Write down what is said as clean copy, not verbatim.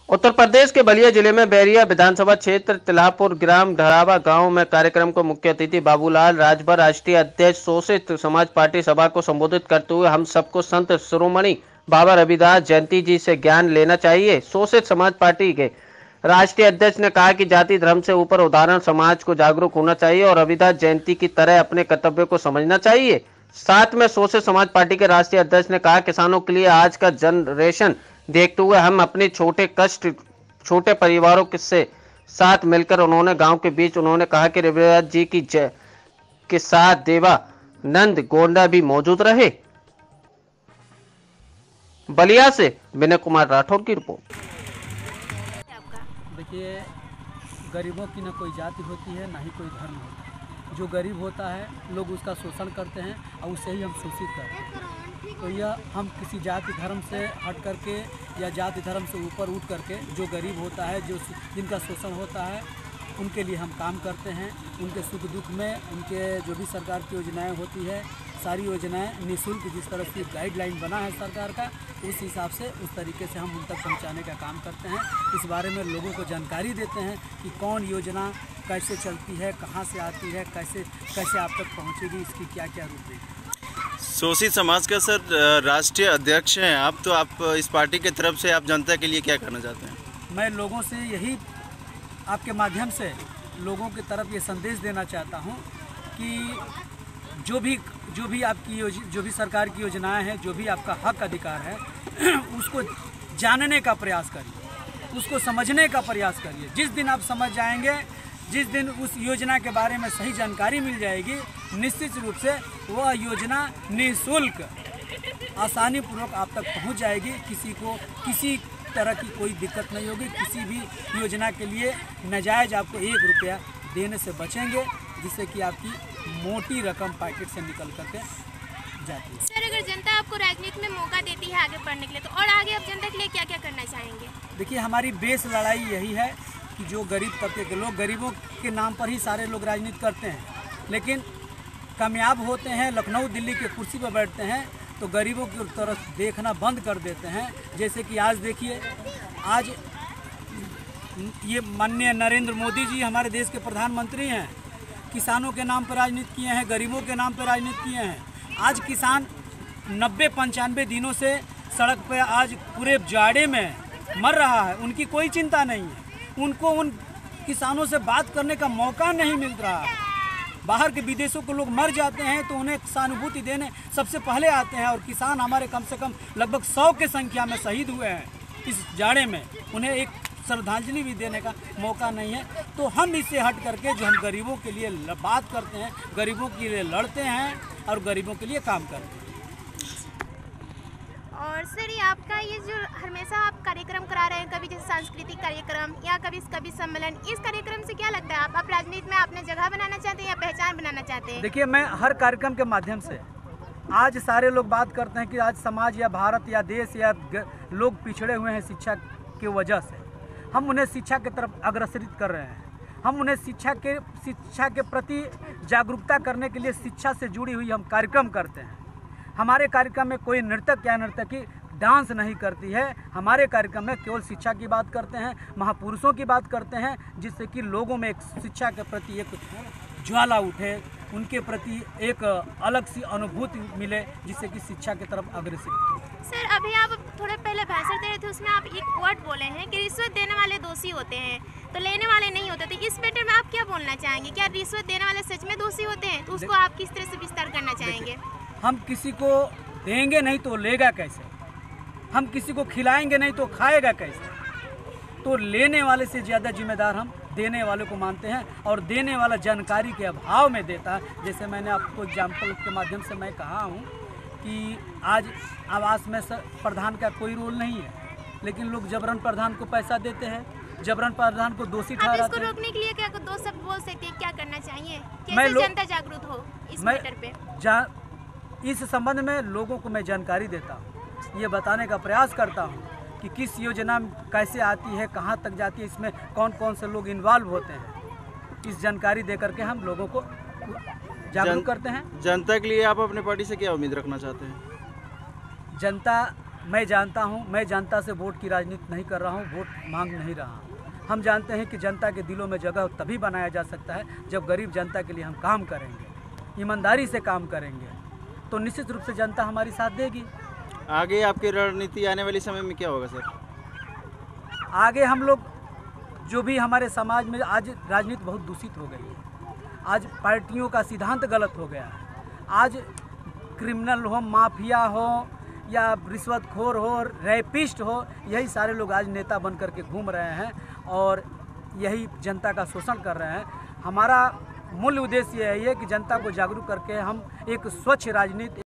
उत्तर प्रदेश के बलिया जिले में बैरिया विधानसभा क्षेत्र तिल्हापुर ग्राम ढरावा गांव में कार्यक्रम को मुख्य अतिथि बाबूलाल राजभर राष्ट्रीय अध्यक्ष शोषित समाज पार्टी सभा को संबोधित करते हुए हम सबको संत शिरोमणि बाबा रविदास जयंती जी से ज्ञान लेना चाहिए। शोषित समाज पार्टी के राष्ट्रीय अध्यक्ष ने कहा कि जाति धर्म से ऊपर उदाहरण समाज को जागरूक होना चाहिए और रविदास जयंती की तरह अपने कर्तव्य को समझना चाहिए। साथ में शोषित समाज पार्टी के राष्ट्रीय अध्यक्ष ने कहा किसानों के लिए आज का जनरेशन देखते हुए हम अपने छोटे परिवारों से साथ मिलकर उन्होंने गांव के बीच उन्होंने कहा कि रविदास जी की जय के साथ देवानंद गोंडा भी मौजूद रहे। बलिया से विनय कुमार राठौर की रिपोर्ट। देखिए, गरीबों की न कोई जाति होती है, ना ही कोई धर्म होता है। जो गरीब होता है लोग उसका शोषण करते हैं और उससे ही हम शोषित करते हैं। तो यह हम किसी जाति धर्म से हट करके या जाति धर्म से ऊपर उठ करके जो गरीब होता है, जो जिनका शोषण होता है, उनके लिए हम काम करते हैं। उनके सुख दुख में उनके जो भी सरकार की योजनाएं होती है, सारी योजनाएं निःशुल्क जिस तरह से गाइडलाइन बना है सरकार का, उस हिसाब से उस तरीके से हम उन तक पहुंचाने का काम करते हैं। इस बारे में लोगों को जानकारी देते हैं कि कौन योजना कैसे चलती है, कहां से आती है, कैसे आप तक पहुंचेगी, इसकी क्या क्या रूप। शोषित समाज का सर राष्ट्रीय अध्यक्ष हैं आप, तो आप इस पार्टी की तरफ से आप जनता के लिए क्या करना चाहते हैं? मैं लोगों से यही आपके माध्यम से लोगों की तरफ ये संदेश देना चाहता हूँ कि जो भी आपकी जो भी सरकार की योजनाएं हैं, जो भी आपका हक अधिकार है उसको जानने का प्रयास करिए, उसको समझने का प्रयास करिए। जिस दिन आप समझ जाएंगे, जिस दिन उस योजना के बारे में सही जानकारी मिल जाएगी, निश्चित रूप से वह योजना निःशुल्क आसानी पूर्वक आप तक पहुंच जाएगी। किसी को किसी तरह की कोई दिक्कत नहीं होगी। किसी भी योजना के लिए नाजायज आपको 1 रुपया देने से बचेंगे, जिससे कि आपकी मोटी रकम पैकेट से निकल करके जाती है। सर, अगर जनता आपको राजनीति में मौका देती है आगे बढ़ने के लिए, तो और आगे आप जनता के लिए क्या क्या करना चाहेंगे? देखिए, हमारी बेस लड़ाई यही है कि जो गरीब तबके के लोग, गरीबों के नाम पर ही सारे लोग राजनीति करते हैं, लेकिन कामयाब होते हैं, लखनऊ दिल्ली के कुर्सी पर बैठते हैं तो गरीबों की तरफ देखना बंद कर देते हैं। जैसे कि आज देखिए, आज ये माननीय नरेंद्र मोदी जी हमारे देश के प्रधानमंत्री हैं, किसानों के नाम पर राजनीति किए हैं, गरीबों के नाम पर राजनीति किए हैं। आज किसान 90-95 दिनों से सड़क पर आज पूरे जाड़े में मर रहा है, उनकी कोई चिंता नहीं है। उनको उन किसानों से बात करने का मौका नहीं मिल रहा है। बाहर के विदेशों के लोग मर जाते हैं तो उन्हें सहानुभूति देने सबसे पहले आते हैं, और किसान हमारे कम से कम लगभग 100 की संख्या में शहीद हुए हैं इस जाड़े में। उन्हें एक श्रद्धांजलि भी देने का मौका नहीं है। तो हम इससे हट करके जो हम गरीबों के लिए बात करते हैं, गरीबों के लिए लड़ते हैं और गरीबों के लिए काम करते हैं। और सर, ये आपका ये जो हमेशा आप कार्यक्रम करा रहे हैं, कभी जैसे सांस्कृतिक कार्यक्रम या कभी सम्मेलन, इस कार्यक्रम से क्या लगता है आप राजनीति में अपने जगह बनाना चाहते हैं या पहचान बनाना चाहते हैं? देखिए, मैं हर कार्यक्रम के माध्यम से आज सारे लोग बात करते हैं कि आज समाज या भारत या देश या लोग पिछड़े हुए हैं शिक्षा की वजह से। हम उन्हें शिक्षा की तरफ अग्रसरित कर रहे हैं। हम उन्हें शिक्षा के प्रति जागरूकता करने के लिए शिक्षा से जुड़ी हुई हम कार्यक्रम करते हैं। हमारे कार्यक्रम में कोई नृतक या नर्तकी डांस नहीं करती है। हमारे कार्यक्रम में केवल शिक्षा की बात करते हैं, महापुरुषों की बात करते हैं, जिससे कि लोगों में एक शिक्षा के प्रति एक ज्वाला उठे, उनके प्रति एक अलग सी अनुभूति मिले, जिससे कि शिक्षा की तरफ अग्रसर हो। सर, अभी आप थोड़े पहले भाषण दे रहे थे, उसमें आप एक वर्ड बोले हैं कि रिश्वत देने वाले दोषी होते हैं तो लेने वाले नहीं होते। तो इस मैटर में आप क्या बोलना चाहेंगे? क्या रिश्वत देने वाले सच में दोषी होते हैं? तो उसको आप किस तरह से विस्तार करना चाहेंगे? हम किसी को देंगे नहीं तो लेगा कैसे? हम किसी को खिलाएंगे नहीं तो खाएगा कैसे? तो लेने वाले से ज़्यादा जिम्मेदार हम देने वाले को मानते हैं, और देने वाला जानकारी के अभाव में देता है। जैसे मैंने आपको एग्जाम्पल के माध्यम से मैं कहा हूँ कि आज आवास में प्रधान का कोई रोल नहीं है, लेकिन लोग जबरन प्रधान को पैसा देते हैं, जबरन प्रधान को दोषी ठहराते हैं। इसको रोकने के लिए क्या 2 शब्द बोल सकते हैं, क्या करना चाहिए? कैसे जनता जागरूक हो इस मैटर पे? इस संबंध में लोगों को मैं जानकारी देता हूँ, ये बताने का प्रयास करता हूँ कि किस योजना कैसे आती है, कहाँ तक जाती है, इसमें कौन कौन से लोग इन्वॉल्व होते हैं। इस जानकारी दे करके हम लोगों को जागरूक करते हैं। जनता के लिए आप अपने पार्टी से क्या उम्मीद रखना चाहते हैं? जनता मैं जानता हूँ, मैं जनता से वोट की राजनीति नहीं कर रहा हूँ, वोट मांग नहीं रहा हूँ। हम जानते हैं कि जनता के दिलों में जगह तभी बनाया जा सकता है जब गरीब जनता के लिए हम काम करेंगे, ईमानदारी से काम करेंगे, तो निश्चित रूप से जनता हमारी साथ देगी। आगे आपकी रणनीति आने वाले समय में क्या होगा सर? आगे हम लोग जो भी हमारे समाज में आज राजनीति बहुत दूषित हो गई है, आज पार्टियों का सिद्धांत गलत हो गया है। आज क्रिमिनल हो, माफिया हो या रिश्वतखोर हो, रैपिस्ट हो, यही सारे लोग आज नेता बन कर के घूम रहे हैं और यही जनता का शोषण कर रहे हैं। हमारा मूल उद्देश्य यही है कि जनता को जागरूक करके हम एक स्वच्छ राजनीति